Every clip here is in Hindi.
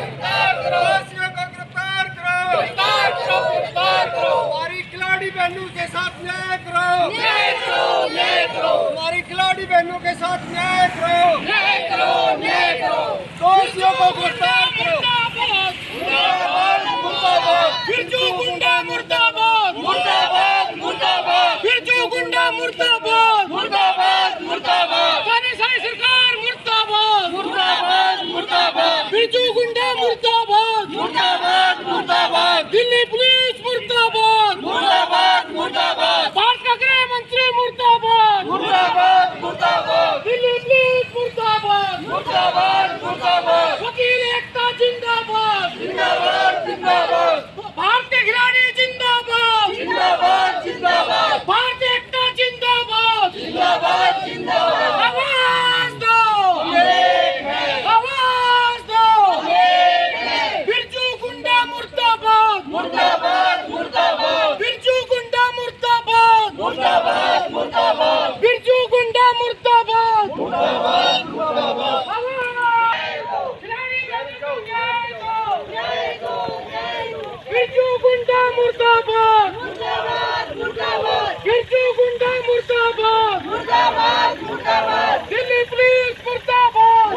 दोषियों को गिरफ्तार करो। हमारी खिलाड़ी बहनों के साथ न्याय करो। हमारी खिलाड़ी बहनों के साथ न्याय करो। दोषियों को गिरफ्तार करो। बिरजू गुंडा मुर्दाबाद, बिरजू गुंडा मुर्दाबाद, तानाशाही सरकार मुर्दाबाद, बिरजू गुंडा मुर्दाबाद, दिल्ली पुलिस मुर्दाबाद, भारत का गृह मंत्री मुर्दाबाद, दिल्ली पुलिस मुर्दाबाद, वकील एकता जिंदाबाद, भारतीय खिलाड़ी जिंदाबाद, भारतीय एकता जिंदाबाद, आवाज दो, आवाज दो, बिरजू गुंडा मुर्दाबाद, बिरजू गुंडा मुर्दाबाद, बिरजू गुंडा मुर्दाबाद, बिरजू गुंडा मुर्दाबाद, बिरजू गुंडा मुर्दाबाद, दिल्ली पुलिस मुर्दाबाद,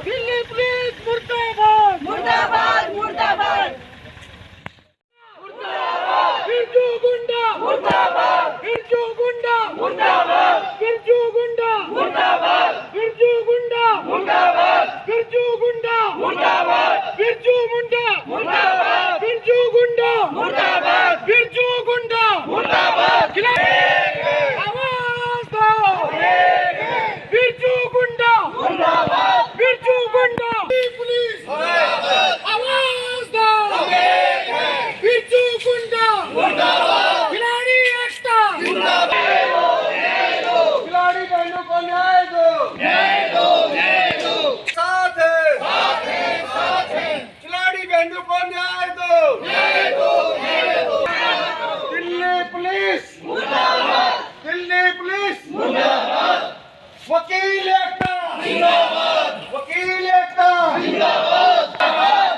दिल्ली पुलिस मुर्दाबाद, बिरजू गुंडा, बिरजू गुंडा, बिरजू गुंडा, बिरजू गुंडा, बिरजू गुंडा, बिरजू मुंडा, बिरजू गुंडा, बिरजू गुंडा, आवाज दो, बिरजू गुंडा, बिरजू गुंडा, पुलिस आवाज दो, बिरजू गुंडा, खिलाड़ी एकता, खिलाड़ी बहनों को न्याय दो। साथ है। खिलाड़ी बहनों को न्याय दो। दिल्ली पुलिस वकील एकता,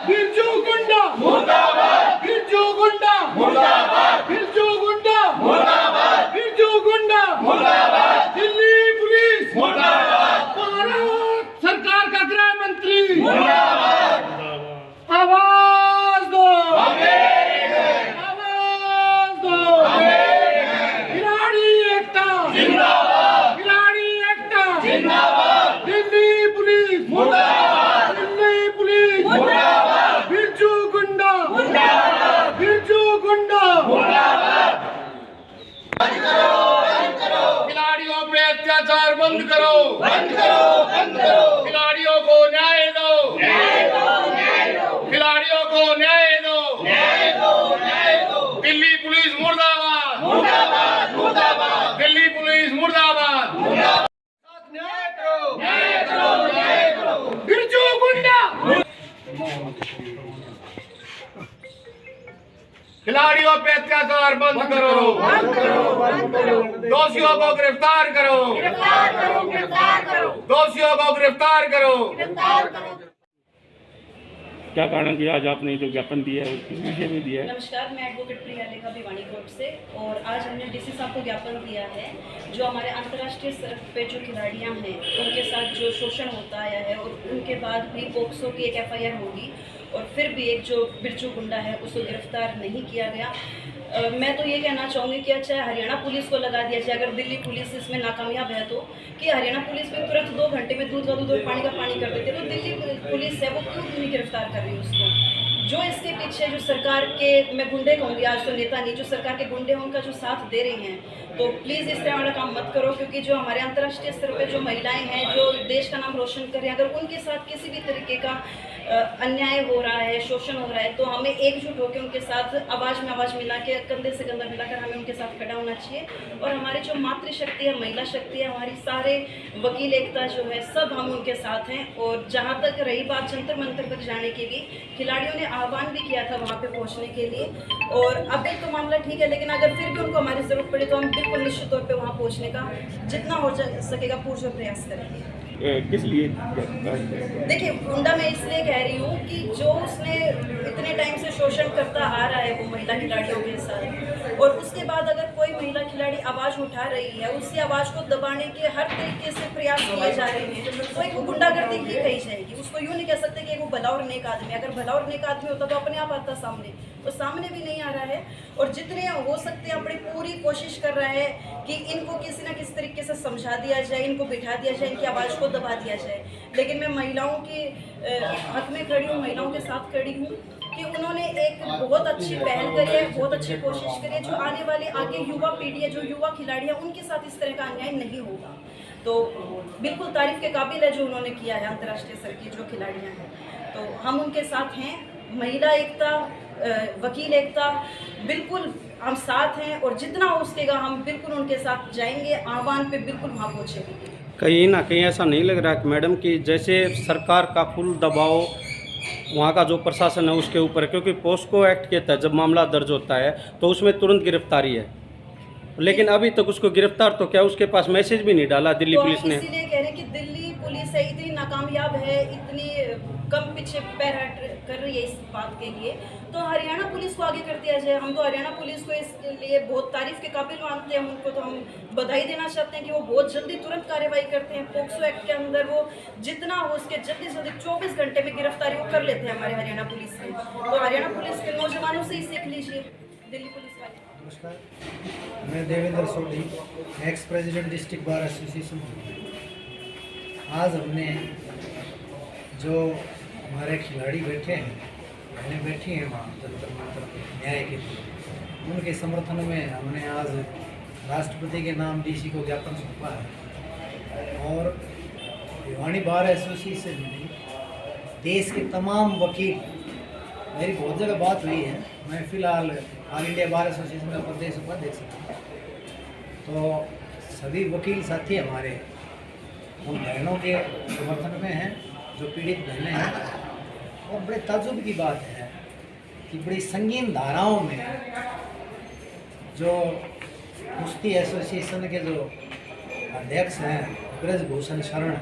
बिरजू गुंडा, बिरजू गुंडा, बिरजू गुंडा, बिरजू गुंडा, दिल्ली पुलिस, भारत सरकार का गृह मंत्री, आवाज दो, आवाज दो, खिलाड़ी एकता, खिलाड़ी एकता, दिल्ली पुलिस, दिल्ली पुलिस, बिरजू गुंडा, बिरजू गुंडा, खिलाड़ियों पे अत्याचार बंद करो, खिलाड़ियों को न्याय दो, खिलाड़ियों को न्याय दो, दिल्ली पुलिस मुर्दाबाद, दिल्ली पुलिस मुर्दाबाद, न्याय करो। बिरजू गुंडा, खिलाड़ियों पे अत्याचार बंद करो, दोषियों को गिरफ्तार करो, दोषियों को गिरफ्तार करो। क्या कारण कि आज आपने जो ज्ञापन दिया है उसके विषय में दिया है? नमस्कार, मैं एडवोकेट प्रिया लेखा भिवानी कोर्ट से, और आज हमने डीसी साहब को ज्ञापन दिया है। जो हमारे अंतर्राष्ट्रीय स्तर पे जो खिलाड़ियां हैं उनके साथ जो शोषण होता आया है, और उनके बाद भी पोक्सो की एक FIR होगी, और फिर भी एक जो बिरजू गुंडा है उसको गिरफ्तार नहीं किया गया। मैं तो ये कहना चाहूँगी कि अच्छा हरियाणा पुलिस को लगा दिया जाए, अगर दिल्ली पुलिस इसमें नाकामयाब है तो, कि हरियाणा पुलिस में तुरंत 2 घंटे में दूध का दूध और पानी का पानी कर देते, तो दिल्ली पुलिस है वो क्यों नहीं गिरफ्तार कर रही है उसको? जो इसके पीछे जो सरकार के, मैं गुंडे कहूँगी आज तो नेता नहीं, जो सरकार के गुंडे हैं उनका जो साथ दे रही हैं, तो प्लीज़ इस तरह वाला काम मत करो, क्योंकि जो हमारे अंतर्राष्ट्रीय स्तर पे जो महिलाएं हैं जो देश का नाम रोशन कर रही हैं, अगर उनके साथ किसी भी तरीके का अन्याय हो रहा है, शोषण हो रहा है, तो हमें एकजुट होकर उनके साथ आवाज़ में आवाज़ मिला के, कंधे से कंधा मिलाकर हमें उनके साथ खड़ा होना चाहिए। और हमारी जो मातृशक्ति है, महिला शक्ति है, हमारी सारे वकील एकता जो है, सब हम उनके साथ हैं। और जहाँ तक रही बात जंतर मंतर तक जाने की भी, खिलाड़ियों ने आह्वान भी किया था वहाँ पे पहुँचने के लिए। और अभी तो मामला ठीक है, लेकिन अगर फिर भी उनको हमारी ज़रूरत पड़े तो हम बिल्कुल निश्चित तौर पर वहाँ पहुँचने का जितना हो सकेगा पूरा प्रयास करेंगे। किस लिए गिरफ्तार किया? देखिए, गुंडा मैं इसलिए कह रही हूँ कि जो उसने इतने टाइम से शोषण करता आ रहा है वो महिला खिलाड़ियों के साथ, और उसके बाद अगर कोई महिला खिलाड़ी आवाज़ उठा रही है, उसकी आवाज़ को दबाने के हर तरीके से प्रयास किए जा रहे हैं, तो एक वो गुंडागर्दी की कही जाएगी। उसको यूँ नहीं कह सकते कि एक वो भला और नेक आदमी, अगर भला और नेक आदमी होता तो अपने आप आता सामने, तो सामने भी नहीं आ रहा है। और जितने हो सकते हैं अपनी पूरी कोशिश कर रहा है कि इनको किसी ना किसी तरीके से समझा दिया जाए, इनको बिठा दिया जाए, इनकी आवाज़ को दबा दिया जाए। लेकिन मैं महिलाओं के हक में खड़ी हूँ, महिलाओं के साथ खड़ी हूँ कि उन्होंने एक बहुत अच्छी पहल करी है, बहुत अच्छी कोशिश करी है, जो आने वाले आगे युवा पीढ़ी है, जो युवा खिलाड़ी है, उनके साथ इस तरह का अन्याय नहीं होगा। तो बिल्कुल तारीफ के काबिल है जो उन्होंने किया है, अंतर्राष्ट्रीय स्तर की जो खिलाड़ियाँ हैं, तो हम उनके साथ हैं। महिला एकता, वकील एकता, बिल्कुल हम साथ हैं, और जितना हो सकेगा हम बिल्कुल उनके साथ जाएंगे, आह्वान पे बिल्कुल वहाँ पहुँचेंगे। कहीं ना कहीं ऐसा नहीं लग रहा कि मैडम कि जैसे सरकार का फुल दबाव वहाँ का जो प्रशासन है उसके ऊपर है, क्योंकि पोस्को एक्ट के तहत जब मामला दर्ज होता है तो उसमें तुरंत गिरफ्तारी है, लेकिन अभी तक उसको गिरफ्तार तो क्या उसके पास मैसेज भी नहीं डाला दिल्ली तो पुलिस हम ने। इसीलिए कह रहे हैं कि दिल्ली पुलिस है इतनी नाकामयाब है, इतनी कम पीछे पैर हट कर रही है इस बात के लिए, तो हरियाणा पुलिस को आगे कर दिया जाए। हम तो हरियाणा पुलिस को इसके लिए बहुत तारीफ के काबिल मानते हैं, उनको तो हम बधाई देना चाहते हैं कि वो बहुत जल्दी तुरंत कार्रवाई करते हैं। पोक्सो एक्ट के अंदर वो जितना हो उसके जल्दी से जल्दी 24 घंटे में गिरफ्तारी वो कर लेते हैं हमारे हरियाणा पुलिस से। तो हरियाणा पुलिस के नौजवानों से ही सीख लीजिए, दिल्ली पुलिस वाले। नमस्कार, मैं Devendra Sodhi, ex president district bar association. आज हमने जो हमारे खिलाड़ी बैठे हैं, बहनें बैठी हैं वहाँ जंतर मंतर न्याय के लिए, उनके समर्थन में हमने आज राष्ट्रपति के नाम डीसी को ज्ञापन सौंपा है। और भिवानी बार एसोसिएशन में देश के तमाम वकील, मेरी बहुत जगह बात हुई है, मैं फ़िलहाल ऑल इंडिया बार एसोसिएशन का प्रदेश उपाध्यक्ष हूँ, तो सभी वकील साथी हमारे उन बहनों के समर्थन में हैं जो पीड़ित बहनें हैं। और बड़े ताज्जुब की बात है कि बड़ी संगीन धाराओं में जो कुश्ती एसोसिएशन के जो अध्यक्ष हैं ब्रजभूषण शरण,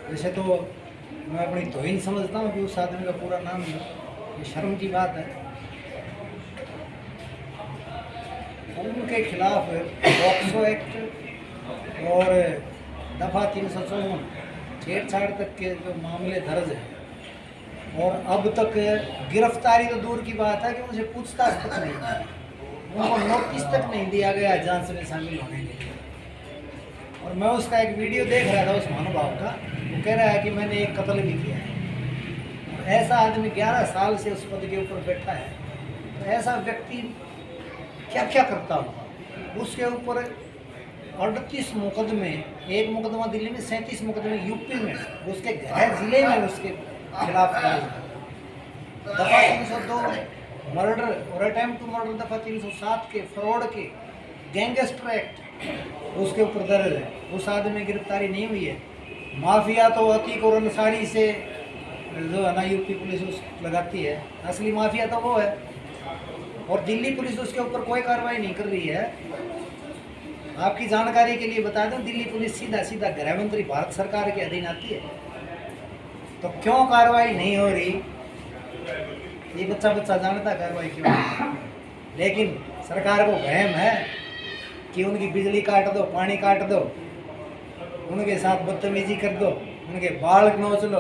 वैसे तो मैं अपनी तौहीन समझता हूँ कि उस आदमी का पूरा नाम है, ये शर्म की बात है। उनके खिलाफ पॉक्सो एक्ट और दफ़ा 354 छेड़छाड़ तक के जो मामले दर्ज हैं, और अब तक गिरफ्तारी तो दूर की बात है कि मुझे पूछताछ तक नहीं दी, उनको नोटिस तक नहीं दिया गया जांच में शामिल होने के लिए। और मैं उसका एक वीडियो देख रहा था उस महानुभाव का, वो कह रहा है कि मैंने एक कत्ल भी किया है। और ऐसा आदमी 11 साल से उस पद के ऊपर बैठा है, तो ऐसा व्यक्ति क्या क्या करता होगा। उसके ऊपर 38 मुकदमे, एक मुकदमा दिल्ली में, 37 मुकदमे यूपी में, उसके गृह जिले में उसके खिलाफ दर्ज है। दफ़ा 302 मर्डर और अटेम्प्ट टू मर्डर, दफ़ा 307 के फ्रॉड के गैंगस्टर एक्ट उसके ऊपर दर्ज है। उस आदमी में गिरफ्तारी नहीं हुई है। माफिया तो अतीक और अंसारी से जो है ना यूपी पुलिस उस लगाती है, असली माफिया तो वो है, और दिल्ली पुलिस उसके ऊपर कोई कार्रवाई नहीं कर रही है। आपकी जानकारी के लिए बता दूं, दिल्ली पुलिस सीधा सीधा गृह मंत्री भारत सरकार के अधीन आती है, तो क्यों कार्रवाई नहीं हो रही ये बच्चा जानता कार्रवाई क्यों नहीं। लेकिन सरकार को वहम है कि उनकी बिजली काट दो, पानी काट दो, उनके साथ बदतमीजी कर दो, उनके बाल नोच लो,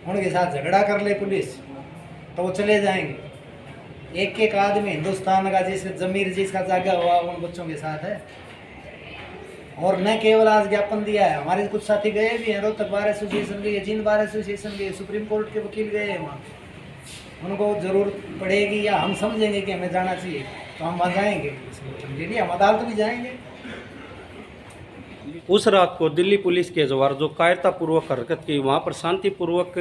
उनके साथ झगड़ा कर ले पुलिस, तो वो चले जाएंगे। एक एक आदमी हिंदुस्तान का जिसे जमीर जिसका जागा हुआ उन बच्चों के साथ है। और न केवल आज ज्ञापन दिया है, हमारे कुछ साथी गए भी हैं, रोहतक बार एसोसिएशन गए, जिंद बार एसोसिएशन गए, सुप्रीम कोर्ट के वकील गए हैं वहाँ। उनको ज़रूरत पड़ेगी या हम समझेंगे कि हमें जाना चाहिए तो हम वहाँ जाएंगे, इसलिए हम अदालत भी जाएंगे। उस रात को दिल्ली पुलिस के जवान जो कायरतापूर्वक हरकत की, वहाँ पर शांतिपूर्वक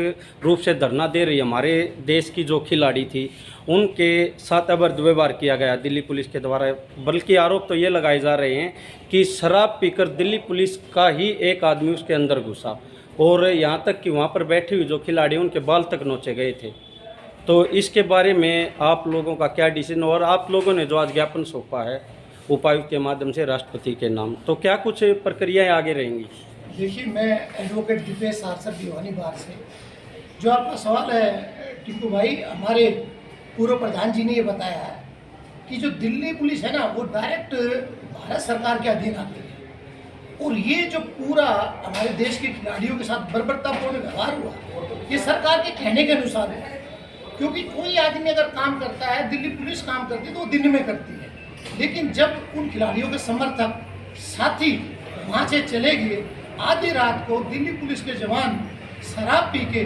रूप से धरना दे रही हमारे देश की जो खिलाड़ी थी, उनके साथ अभद्र व्यवहार किया गया दिल्ली पुलिस के द्वारा। बल्कि आरोप तो ये लगाए जा रहे हैं कि शराब पीकर दिल्ली पुलिस का ही एक आदमी उसके अंदर घुसा, और यहाँ तक कि वहाँ पर बैठी हुई जो खिलाड़ी उनके बाल तक नोचे गए थे। तो इसके बारे में आप लोगों का क्या डिसीजन, और आप लोगों ने जो आज ज्ञापन सौंपा है उपायुक्त के माध्यम से राष्ट्रपति के नाम, तो क्या कुछ प्रक्रियाएं आगे रहेंगी? देखिए, मैं एडवोकेट दीपेश सारसर भिवानी बार से। जो आपका सवाल है टिंकू भाई, हमारे पूर्व प्रधान जी ने ये बताया है कि जो दिल्ली पुलिस है ना, वो डायरेक्ट भारत सरकार के अधीन आती है। और ये जो पूरा हमारे देश के खिलाड़ियों के साथ बर्बरतापूर्ण व्यवहार हुआ, ये सरकार के कहने के अनुसार है। क्योंकि कोई आदमी अगर काम करता है, दिल्ली पुलिस काम करती है तो वो दिन में करती है, लेकिन जब उन खिलाड़ियों के समर्थक साथी वहाँ से चले गए, आधी रात को दिल्ली पुलिस के जवान शराब पी के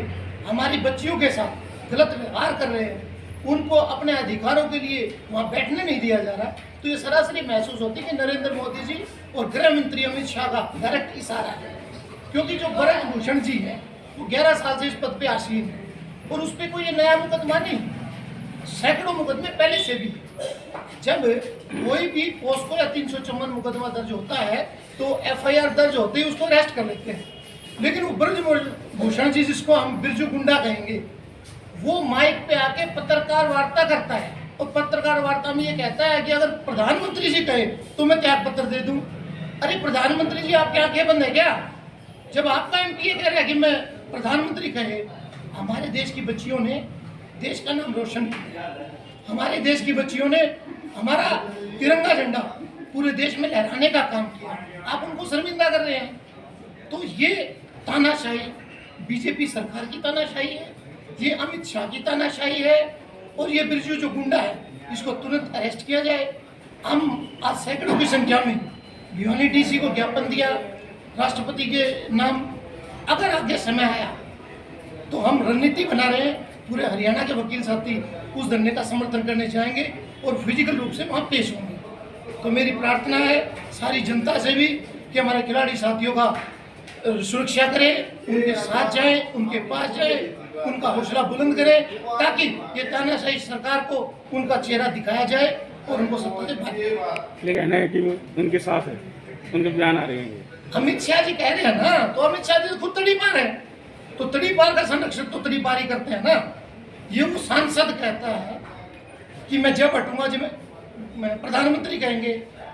हमारी बच्चियों के साथ गलत व्यवहार कर रहे हैं, उनको अपने अधिकारों के लिए वहाँ बैठने नहीं दिया जा रहा, तो ये सरासरी महसूस होती है कि नरेंद्र मोदी जी और गृह मंत्री अमित शाह का डायरेक्ट इशारा है। क्योंकि जो ब्रजभूषण जी हैं वो 11 साल से इस पद पे आसीन है और उस पर कोई ये नया मुकदमा नहीं, सैकड़ों मुकदमे पहले से भी। जब कोई भी पोस्को या 354 मुकदमा दर्ज होता है तो FIR दर्ज होते ही उसको अरेस्ट कर लेते हैं। लेकिन वो ब्रजभूषण जी, जिसको हम बिरजू गुंडा कहेंगे, वो माइक पे आके पत्रकार वार्ता करता है और पत्रकार वार्ता में ये कहता है कि अगर प्रधानमंत्री जी कहे तो मैं त्याग पत्र दे दूं। अरे प्रधानमंत्री जी, आपके आंखें बंद है क्या? जब आपका MP कह रहा है कि मैं प्रधानमंत्री कहे। हमारे देश की बच्चियों ने देश का नाम रोशन किया, हमारे देश की बच्चियों ने हमारा तिरंगा झंडा पूरे देश में लहराने का काम किया, आप उनको शर्मिंदा कर रहे हैं। तो ये तानाशाही बीजेपी सरकार की तानाशाही है, ये अमित शाह की तानाशाही है, और ये बिरजू जो गुंडा है इसको तुरंत अरेस्ट किया जाए। हम आज सैकड़ों की संख्या में भिवानी DC को ज्ञापन दिया राष्ट्रपति के नाम। अगर आगे समय आया तो हम रणनीति बना रहे हैं, पूरे हरियाणा के वकील साथी उस धरने का समर्थन करने जाएंगे और फिजिकल रूप से वहाँ पेश होंगे। तो मेरी प्रार्थना है सारी जनता से भी कि हमारे खिलाड़ी साथियों का सुरक्षा करें, उनके साथ जाएं, उनके पास जाएं, उनका हौसला बुलंद करें, ताकि ये तानाशाही सरकार को उनका चेहरा दिखाया जाए और उनको सत्ता से भाग। ये कहना है कि वो उनके साथ है, उनके बयान आ रहे हैं। अमित शाह जी कह रहे हैं ना, तो अमित शाह जी तो खुद तड़ीपार है, तो तड़ीपार का संरक्षण तो तड़ीपार ही करते हैं ना। ये वो सांसद कहता है कि मैं जब हटूंगा जब मैं प्रधानमंत्री कहेंगे।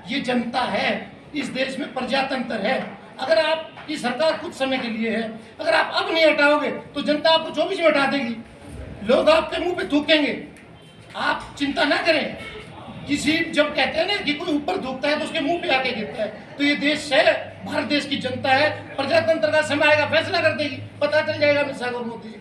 ये जनता है, इस देश में प्रजातंत्र है। अगर आपकी सरकार कुछ समय के लिए है, अगर आप अब नहीं हटाओगे तो जनता आपको 24 में हटा देगी, लोग आपके मुंह पे थूकेंगे। आप चिंता ना करें। किसी जब कहते हैं ना कि कोई ऊपर थूकता है तो उसके मुंह पे आके गिरता है, तो ये देश है, भारत देश की जनता है, प्रजातंत्र का समय आएगा, फैसला कर देगी, पता चल जाएगा अमित शाह और मोदी जी।